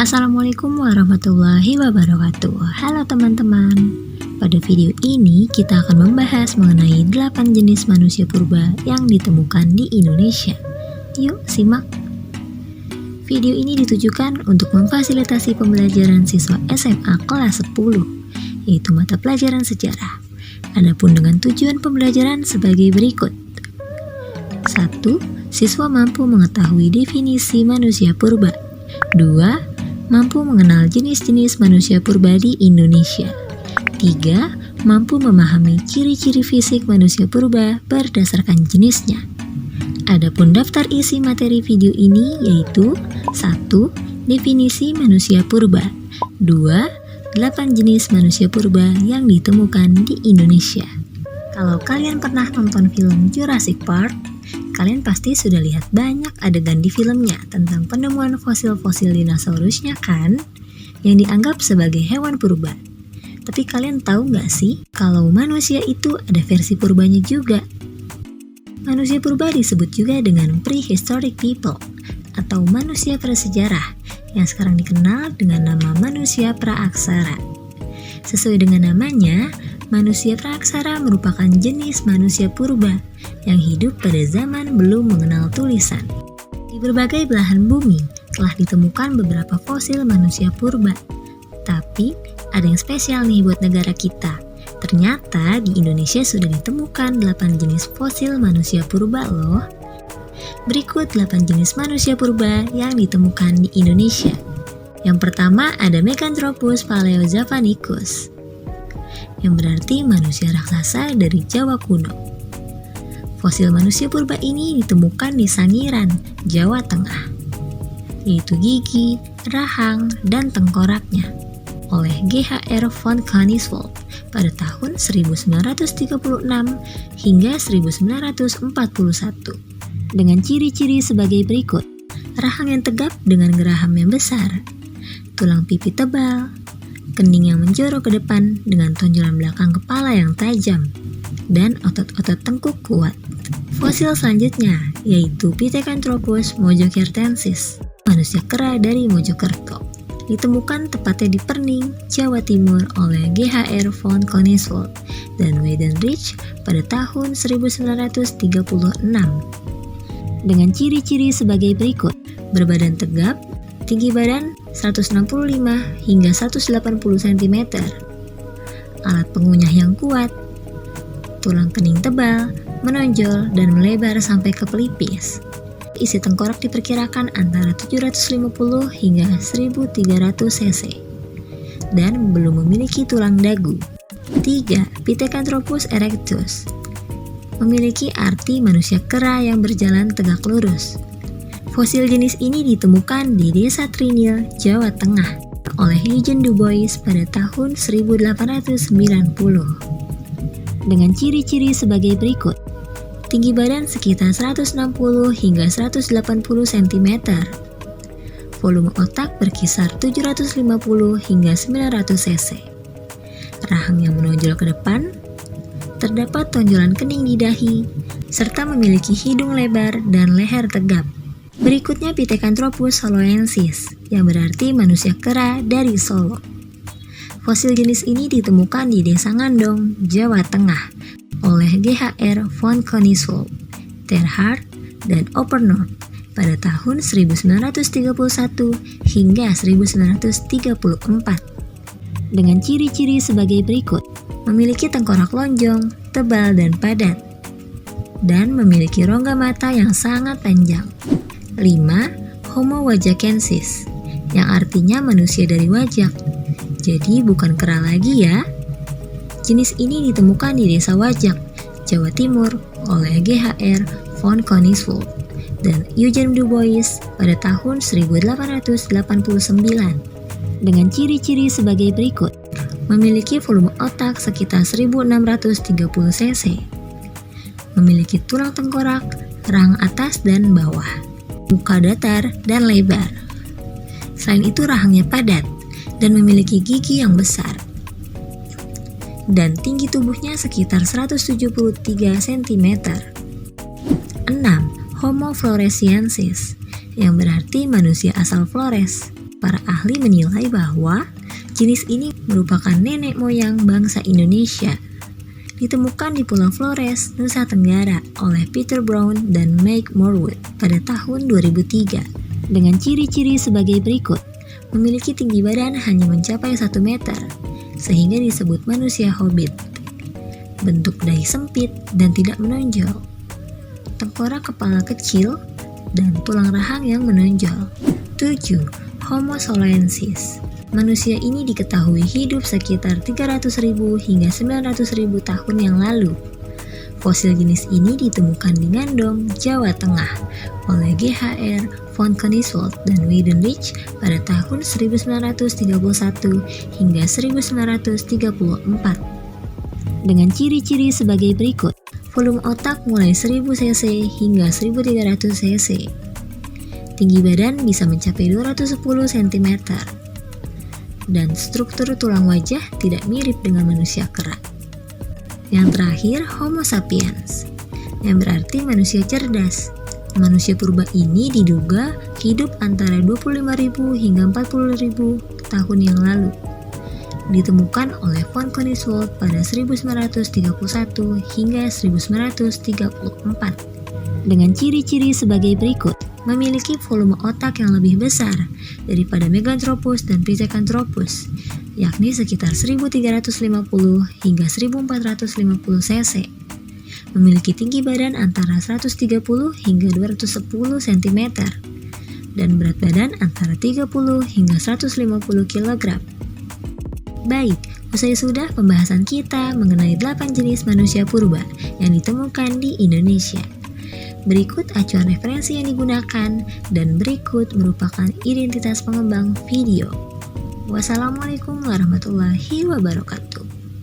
Assalamualaikum warahmatullahi wabarakatuh. Halo teman-teman. Pada video ini kita akan membahas mengenai 8 jenis manusia purba yang ditemukan di Indonesia. Yuk simak. Video ini ditujukan untuk memfasilitasi pembelajaran siswa SMA kelas 10, yaitu mata pelajaran sejarah. Adapun dengan tujuan pembelajaran sebagai berikut. 1. Siswa mampu mengetahui definisi manusia purba. 2. Mampu mengenal jenis-jenis manusia purba di Indonesia. 3. Mampu memahami ciri-ciri fisik manusia purba berdasarkan jenisnya. Adapun daftar isi materi video ini yaitu 1. Definisi manusia purba. 2. 8 jenis manusia purba yang ditemukan di Indonesia. Kalau kalian pernah nonton film Jurassic Park, kalian pasti sudah lihat banyak adegan di filmnya tentang penemuan fosil-fosil dinosaurusnya kan, yang dianggap sebagai hewan purba. Tapi kalian tahu nggak sih, kalau manusia itu ada versi purbanya juga. Manusia purba disebut juga dengan prehistoric people, atau manusia prasejarah, yang sekarang dikenal dengan nama manusia praaksara. Sesuai dengan namanya, manusia praaksara merupakan jenis manusia purba yang hidup pada zaman belum mengenal tulisan. Di berbagai belahan bumi telah ditemukan beberapa fosil manusia purba. Tapi ada yang spesial nih buat negara kita. Ternyata di Indonesia sudah ditemukan 8 jenis fosil manusia purba loh. Berikut 8 jenis manusia purba yang ditemukan di Indonesia. Yang pertama ada Meganthropus paleojavanicus, yang berarti manusia raksasa dari Jawa kuno. Fosil manusia purba ini ditemukan di Sangiran, Jawa Tengah, yaitu gigi, rahang, dan tengkoraknya oleh G.H.R. von Conisvold pada tahun 1936 hingga 1941 dengan ciri-ciri sebagai berikut. Rahang yang tegap dengan geraham yang besar, tulang pipi tebal, kening yang menjorok ke depan dengan tonjolan belakang kepala yang tajam, dan otot-otot tengkuk kuat. Fosil selanjutnya yaitu Pithecanthropus mojokertensis, manusia kera dari Mojokerto. Ditemukan tepatnya di Perning, Jawa Timur oleh G.H.R. von Conisvold dan Weidenreich pada tahun 1936. Dengan ciri-ciri sebagai berikut: berbadan tegap, tinggi badan 165 hingga 180 cm, alat pengunyah yang kuat, tulang kening tebal, menonjol dan melebar sampai ke pelipis. Isi tengkorak diperkirakan antara 750 hingga 1300 cc dan belum memiliki tulang dagu. 3. Pithecanthropus erectus, memiliki arti manusia kera yang berjalan tegak lurus. Fosil jenis ini ditemukan di Desa Trinil, Jawa Tengah oleh Eugene Du Bois pada tahun 1890. Dengan ciri-ciri sebagai berikut: tinggi badan sekitar 160 hingga 180 cm, volume otak berkisar 750 hingga 900 cc, rahang yang menonjol ke depan, terdapat tonjolan kening di dahi, serta memiliki hidung lebar dan leher tegap. Berikutnya Pithecanthropus soloensis, yang berarti manusia kera dari Solo. Fosil jenis ini ditemukan di Desa Ngandong, Jawa Tengah oleh G.H.R. von Conisvold, Terhart, dan Opernord pada tahun 1931 hingga 1934. Dengan ciri-ciri sebagai berikut: memiliki tengkorak lonjong, tebal dan padat, dan memiliki rongga mata yang sangat panjang. 5. Homo wajakensis, yang artinya manusia dari wajak, jadi bukan kera lagi ya. Jenis ini ditemukan di Desa Wajak, Jawa Timur oleh G.H.R. von Conisvold dan Eugene Du Bois pada tahun 1889 dengan ciri-ciri sebagai berikut: memiliki volume otak sekitar 1630 cc, memiliki tulang tengkorak, rahang atas dan bawah, muka datar dan lebar. Selain itu rahangnya padat dan memiliki gigi yang besar. Dan tinggi tubuhnya sekitar 173 cm. 6. Homo floresiensis, yang berarti manusia asal Flores, Para ahli menilai bahwa jenis ini merupakan nenek moyang bangsa Indonesia. Ditemukan di Pulau Flores, Nusa Tenggara oleh Peter Brown dan Mike Morwood pada tahun 2003 dengan ciri-ciri sebagai berikut. Memiliki tinggi badan hanya mencapai 1 meter, sehingga disebut manusia hobbit. Bentuk dahi sempit dan tidak menonjol. Tengkorak kepala kecil dan tulang rahang yang menonjol. 7. Homo soloensis. Manusia ini diketahui hidup sekitar 300.000 hingga 900.000 tahun yang lalu. Fosil jenis ini ditemukan di Ngandong, Jawa Tengah oleh GHR, von Koningswald, dan Wiedenreich pada tahun 1931 hingga 1934. Dengan ciri-ciri sebagai berikut. Volume otak mulai 1000 cc hingga 1300 cc. Tinggi badan bisa mencapai 210 cm. Dan struktur tulang wajah tidak mirip dengan manusia kera. Yang terakhir, Homo sapiens, yang berarti manusia cerdas. Manusia purba ini diduga hidup antara 25.000 hingga 40.000 tahun yang lalu. Ditemukan oleh von Koningswald pada 1931 hingga 1934. Dengan ciri-ciri sebagai berikut. Memiliki volume otak yang lebih besar daripada Meganthropus dan Pithecanthropus, yakni sekitar 1350 hingga 1450 cc. Memiliki tinggi badan antara 130 hingga 210 cm dan berat badan antara 30 hingga 150 kg. Baik, usai sudah pembahasan kita mengenai 8 jenis manusia purba yang ditemukan di Indonesia. Berikut acuan referensi yang digunakan dan berikut merupakan identitas pengembang video. Wassalamualaikum warahmatullahi wabarakatuh.